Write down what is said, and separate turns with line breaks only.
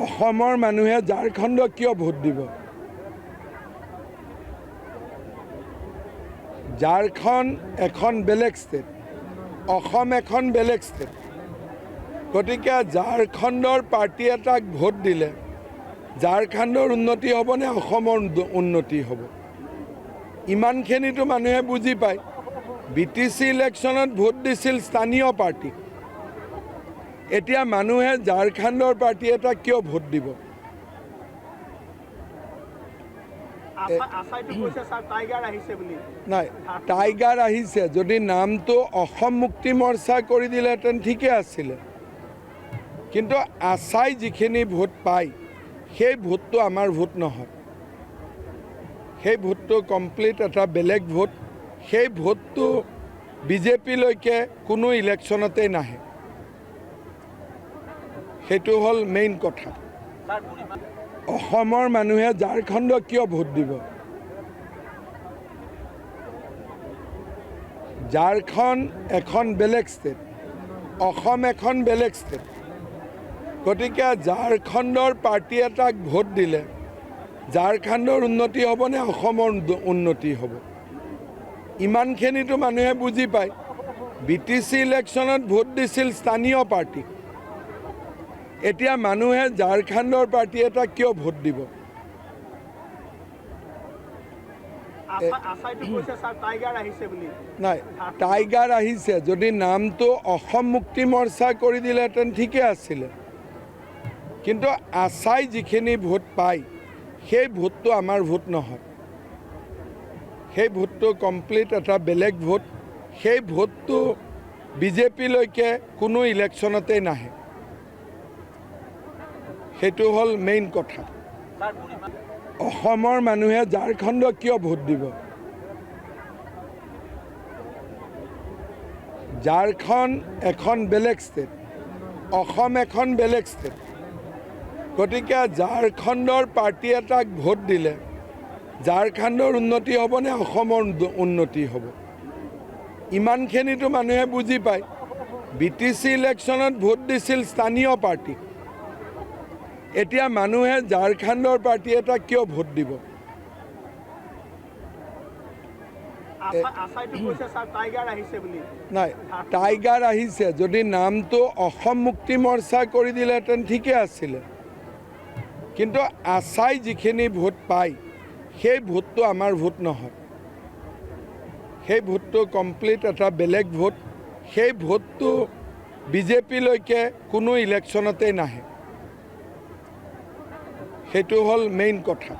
অসমৰ মানুহে ঝাৰখণ্ড কিয় ভোট দিব? ঝাৰখণ্ড এখন বেলেগ ষ্টেট, অসম এখন বেলেগ ষ্টেট। গতিকে ঝাৰখণ্ডৰ পাৰ্টি এটাক ভোট দিলে ঝাৰখণ্ডৰ উন্নতি হ'ব নে অসমৰ উন্নতি হ'ব? ইমানখিনিতো মানুহে বুজি পায়। BTC ইলেকশ্যনত ভোট দিছিল স্থানীয় পাৰ্টিক। এতিয়া মানুহে ঝাৰখণ্ডৰ পাৰ্টি এটা কিয় ভোট দিব? নাই, টাইগাৰ আহিছে। যদি নামটো অসম মুক্তি মৰ্চা কৰি দিলেহেঁতেন ঠিকে আছিলে, কিন্তু আছাই যিখিনি ভোট পায় সেই ভোটটো আমাৰ ভোট নহয়। সেই ভোটটো কমপ্লিট এটা বেলেগ ভোট। সেই ভোটটো বিজেপিলৈকে কোনো ইলেকশ্যনতেই নাহে। সেইটো হ'ল মেইন কথা। অসমৰ মানুহে ঝাৰখণ্ড কিয় ভোট দিব? ঝাৰখণ্ড এখন বেলেগ ষ্টেট, অসম এখন বেলেগ ষ্টেট। গতিকে ঝাৰখণ্ডৰ পাৰ্টি এটাক ভোট দিলে ঝাৰখণ্ডৰ উন্নতি হ'ব নে অসমৰ উন্নতি হ'ব? ইমানখিনিতো মানুহে বুজি পায়। BTC ইলেকশ্যনত ভোট দিছিল স্থানীয় পাৰ্টিক। এতিয়া মানুহে ঝাৰখণ্ডৰ পাৰ্টি এটা কিয় ভোট দিব? নাই, টাইগাৰ আহিছে। যদি নামটো অসম মুক্তি মৰ্চা কৰি দিলেহেঁতেন ঠিকে আছিলে, কিন্তু আছাই যিখিনি ভোট পায় সেই ভোটটো আমাৰ ভোট নহয়। সেই ভোটটো কমপ্লিট এটা বেলেগ ভোট। সেই ভোটটো বিজেপিলৈকে কোনো ইলেকশ্যনতেই নাহে। সেইটো হ'ল মেইন কথা। অসমৰ মানুহে ঝাৰখণ্ড কিয় ভোট দিব? ঝাৰখণ্ড এখন বেলেগ ষ্টেট, অসম এখন বেলেগ ষ্টেট। গতিকে ঝাৰখণ্ডৰ পাৰ্টি এটাক ভোট দিলে ঝাৰখণ্ডৰ উন্নতি হ'ব নে অসমৰ উন্নতি হ'ব? ইমানখিনিতো মানুহে বুজি পায়। BTC ইলেকশ্যনত ভোট দিছিল স্থানীয় পাৰ্টিক। এতিয়া মানুহে ঝাৰখণ্ডৰ পাৰ্টি এটা কিয় ভোট দিব? নাই, টাইগাৰ আহিছে। যদি নামটো অসম মুক্তি মৰ্চা কৰি দিলেহেঁতেন ঠিকে আছিলে, কিন্তু আছাই যিখিনি ভোট পায় সেই ভোটটো আমাৰ ভোট নহয়। সেই ভোটটো কমপ্লিট এটা বেলেগ ভোট। সেই ভোটটো বিজেপিলৈকে কোনো ইলেকশ্যনতেই নাহে। সেইটো হ'ল মেইন কথা।